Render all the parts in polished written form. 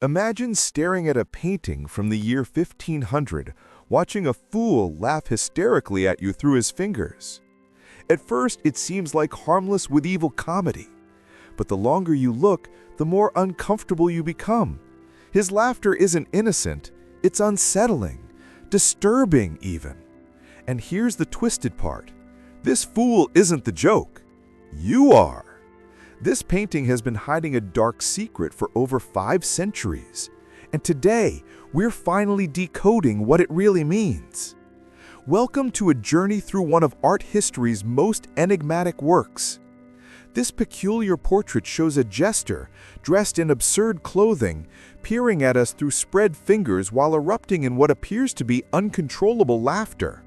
Imagine staring at a painting from the year 1500, watching a fool laugh hysterically at you through his fingers. At first, it seems like harmless medieval comedy. But the longer you look, the more uncomfortable you become. His laughter isn't innocent, it's unsettling, disturbing even. And here's the twisted part. This fool isn't the joke. You are. This painting has been hiding a dark secret for over 5 centuries. And today, we're finally decoding what it really means. Welcome to a journey through one of art history's most enigmatic works. This peculiar portrait shows a jester, dressed in absurd clothing, peering at us through spread fingers while erupting in what appears to be uncontrollable laughter.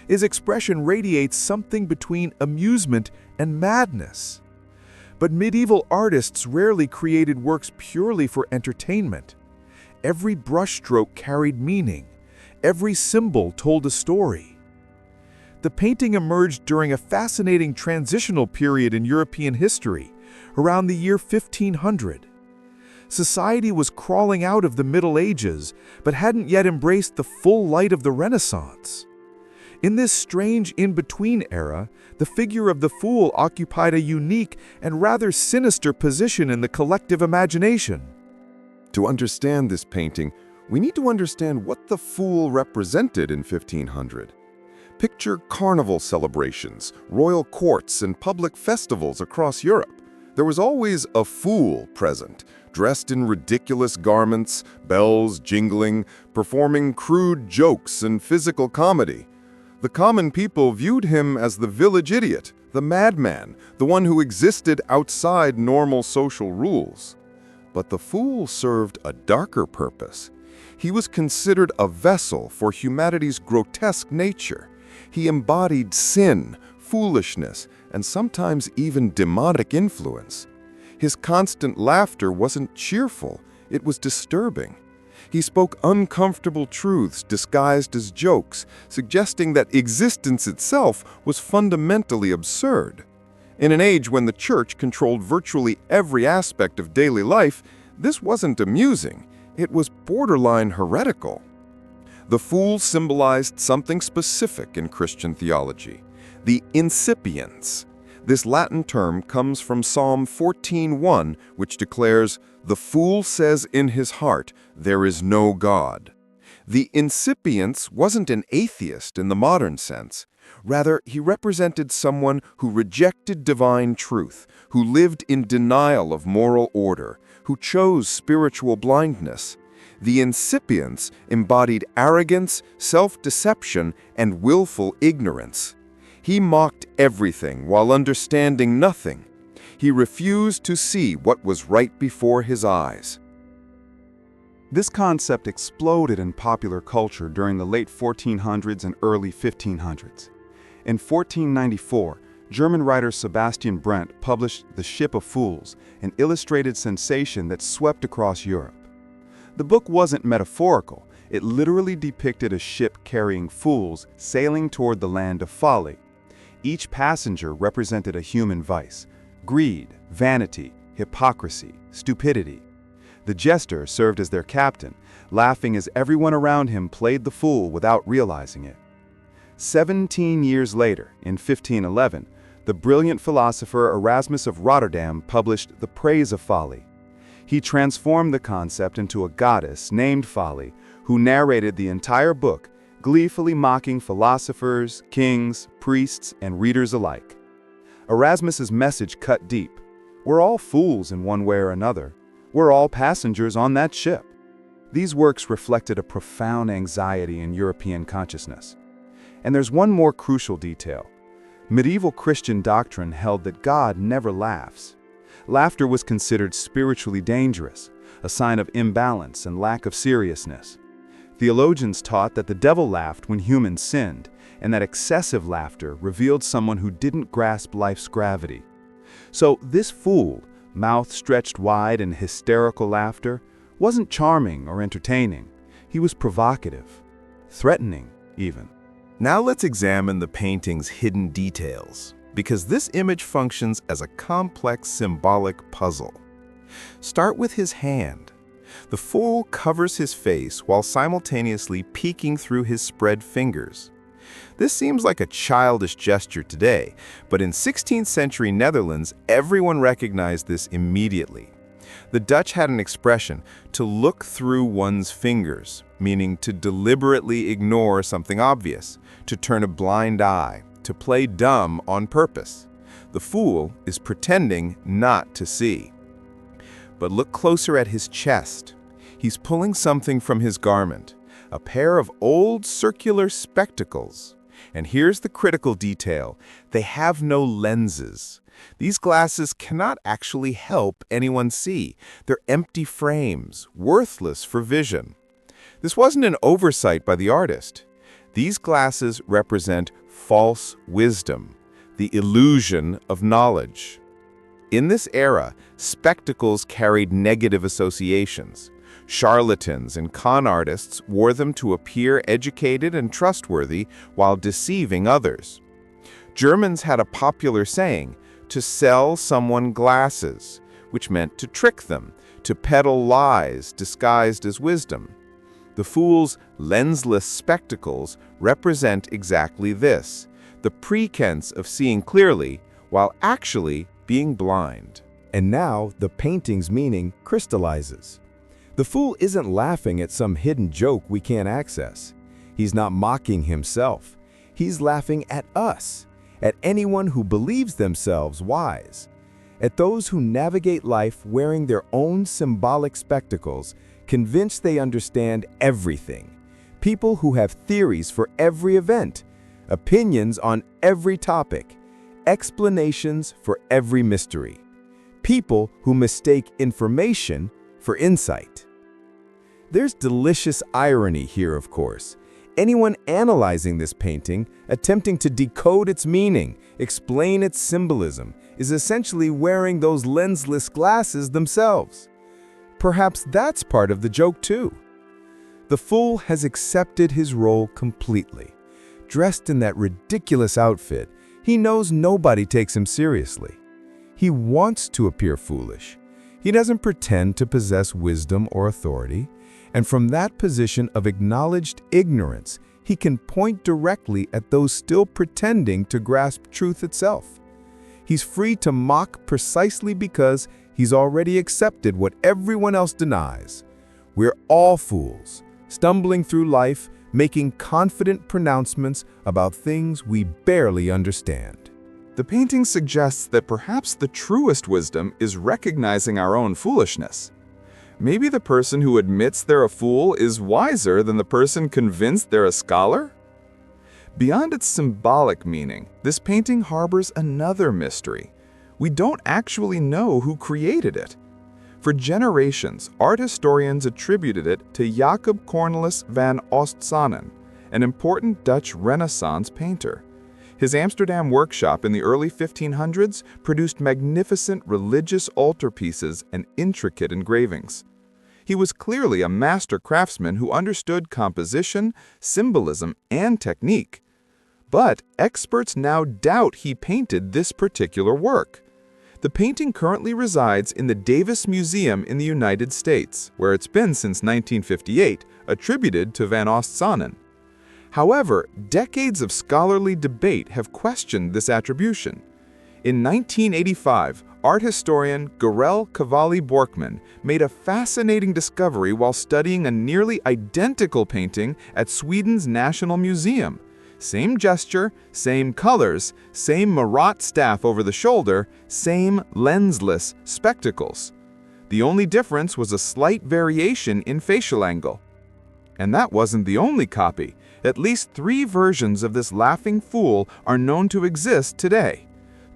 His expression radiates something between amusement and madness. But medieval artists rarely created works purely for entertainment. Every brushstroke carried meaning. Every symbol told a story. The painting emerged during a fascinating transitional period in European history, around the year 1500. Society was crawling out of the Middle Ages, but hadn't yet embraced the full light of the Renaissance. In this strange in-between era, the figure of the fool occupied a unique and rather sinister position in the collective imagination. To understand this painting, we need to understand what the fool represented in 1500. Picture carnival celebrations, royal courts, and public festivals across Europe. There was always a fool present, dressed in ridiculous garments, bells jingling, performing crude jokes and physical comedy. The common people viewed him as the village idiot, the madman, the one who existed outside normal social rules. But the fool served a darker purpose. He was considered a vessel for humanity's grotesque nature. He embodied sin, foolishness, and sometimes even demonic influence. His constant laughter wasn't cheerful, it was disturbing. He spoke uncomfortable truths disguised as jokes, suggesting that existence itself was fundamentally absurd. In an age when the church controlled virtually every aspect of daily life, this wasn't amusing, it was borderline heretical. The fool symbolized something specific in Christian theology, the Insipiens. This Latin term comes from Psalm 14:1, which declares, "The fool says in his heart, there is no God." The Insipiens wasn't an atheist in the modern sense. Rather, he represented someone who rejected divine truth, who lived in denial of moral order, who chose spiritual blindness. The Insipiens embodied arrogance, self-deception, and willful ignorance. He mocked everything while understanding nothing. He refused to see what was right before his eyes. This concept exploded in popular culture during the late 1400s and early 1500s. In 1494, German writer Sebastian Brandt published The Ship of Fools, an illustrated sensation that swept across Europe. The book wasn't metaphorical. It literally depicted a ship carrying fools sailing toward the land of folly. Each passenger represented a human vice: greed, vanity, hypocrisy, stupidity. The jester served as their captain, laughing as everyone around him played the fool without realizing it. 17 years later, in 1511, the brilliant philosopher Erasmus of Rotterdam published The Praise of Folly. He transformed the concept into a goddess named Folly, who narrated the entire book, gleefully mocking philosophers, kings, priests, and readers alike. Erasmus's message cut deep. We're all fools in one way or another. We're all passengers on that ship. These works reflected a profound anxiety in European consciousness. And there's one more crucial detail. Medieval Christian doctrine held that God never laughs. Laughter was considered spiritually dangerous, a sign of imbalance and lack of seriousness. Theologians taught that the devil laughed when humans sinned, and that excessive laughter revealed someone who didn't grasp life's gravity. So this fool, mouth stretched wide in hysterical laughter, wasn't charming or entertaining. He was provocative, threatening even. Now let's examine the painting's hidden details, because this image functions as a complex symbolic puzzle. Start with his hand. The fool covers his face while simultaneously peeking through his spread fingers. This seems like a childish gesture today, but in 16th century Netherlands, everyone recognized this immediately. The Dutch had an expression, to look through one's fingers, meaning to deliberately ignore something obvious, to turn a blind eye, to play dumb on purpose. The fool is pretending not to see. But look closer at his chest. He's pulling something from his garment, a pair of old circular spectacles. And here's the critical detail. They have no lenses. These glasses cannot actually help anyone see. They're empty frames, worthless for vision. This wasn't an oversight by the artist. These glasses represent false wisdom, the illusion of knowledge. In this era, spectacles carried negative associations. Charlatans and con artists wore them to appear educated and trustworthy while deceiving others. Germans had a popular saying, to sell someone glasses, which meant to trick them, to peddle lies disguised as wisdom. The fool's lensless spectacles represent exactly this, the pretense of seeing clearly while actually being blind. And now the painting's meaning crystallizes. The fool isn't laughing at some hidden joke we can't access. He's not mocking himself. He's laughing at us, at anyone who believes themselves wise, at those who navigate life wearing their own symbolic spectacles, convinced they understand everything. People who have theories for every event, opinions on every topic, explanations for every mystery. People who mistake information for insight. There's delicious irony here, of course. Anyone analyzing this painting, attempting to decode its meaning, explain its symbolism, is essentially wearing those lensless glasses themselves. Perhaps that's part of the joke too. The fool has accepted his role completely. Dressed in that ridiculous outfit, he knows nobody takes him seriously. He wants to appear foolish. He doesn't pretend to possess wisdom or authority, and from that position of acknowledged ignorance, he can point directly at those still pretending to grasp truth itself. He's free to mock precisely because he's already accepted what everyone else denies. We're all fools, stumbling through life, making confident pronouncements about things we barely understand. The painting suggests that perhaps the truest wisdom is recognizing our own foolishness. Maybe the person who admits they're a fool is wiser than the person convinced they're a scholar? Beyond its symbolic meaning, this painting harbors another mystery. We don't actually know who created it. For generations, art historians attributed it to Jacob Cornelisz van Oostsanen, an important Dutch Renaissance painter. His Amsterdam workshop in the early 1500s produced magnificent religious altarpieces and intricate engravings. He was clearly a master craftsman who understood composition, symbolism, and technique. But experts now doubt he painted this particular work. The painting currently resides in the Davis Museum in the United States, where it's been since 1958, attributed to van Oostsanen. However, decades of scholarly debate have questioned this attribution. In 1985, art historian Gerel Cavalli-Borkman made a fascinating discovery while studying a nearly identical painting at Sweden's National Museum. Same gesture, same colors, same Marat staff over the shoulder, same lensless spectacles. The only difference was a slight variation in facial angle. And that wasn't the only copy. At least 3 versions of this laughing fool are known to exist today.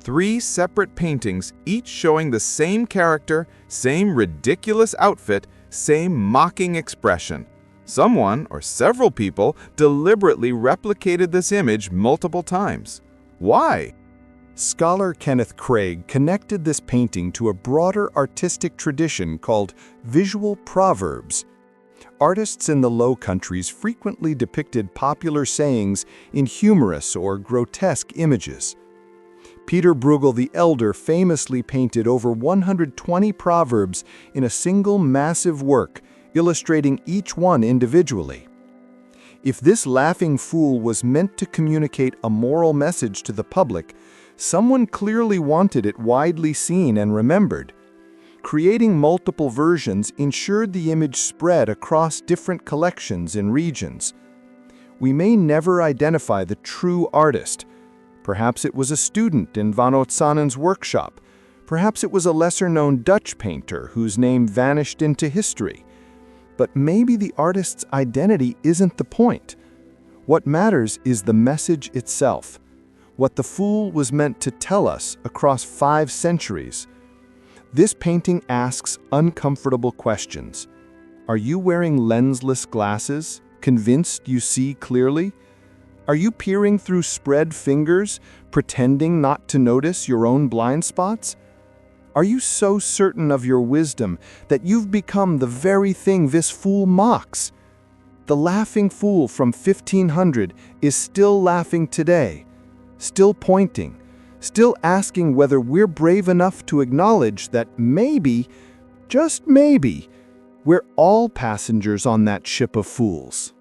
3 separate paintings, each showing the same character, same ridiculous outfit, same mocking expression. Someone, or several people, deliberately replicated this image multiple times. Why? Scholar Kenneth Craig connected this painting to a broader artistic tradition called visual proverbs. Artists in the Low Countries frequently depicted popular sayings in humorous or grotesque images. Peter Bruegel the Elder famously painted over 120 proverbs in a single massive work, illustrating each one individually. If this laughing fool was meant to communicate a moral message to the public, someone clearly wanted it widely seen and remembered. Creating multiple versions ensured the image spread across different collections and regions. We may never identify the true artist. Perhaps it was a student in van Oostsanen's workshop. Perhaps it was a lesser-known Dutch painter whose name vanished into history. But maybe the artist's identity isn't the point. What matters is the message itself, what the fool was meant to tell us across 5 centuries. This painting asks uncomfortable questions. Are you wearing lensless glasses, convinced you see clearly? Are you peering through spread fingers, pretending not to notice your own blind spots? Are you so certain of your wisdom that you've become the very thing this fool mocks? The laughing fool from 1500 is still laughing today, still pointing, still asking whether we're brave enough to acknowledge that maybe, just maybe, we're all passengers on that ship of fools.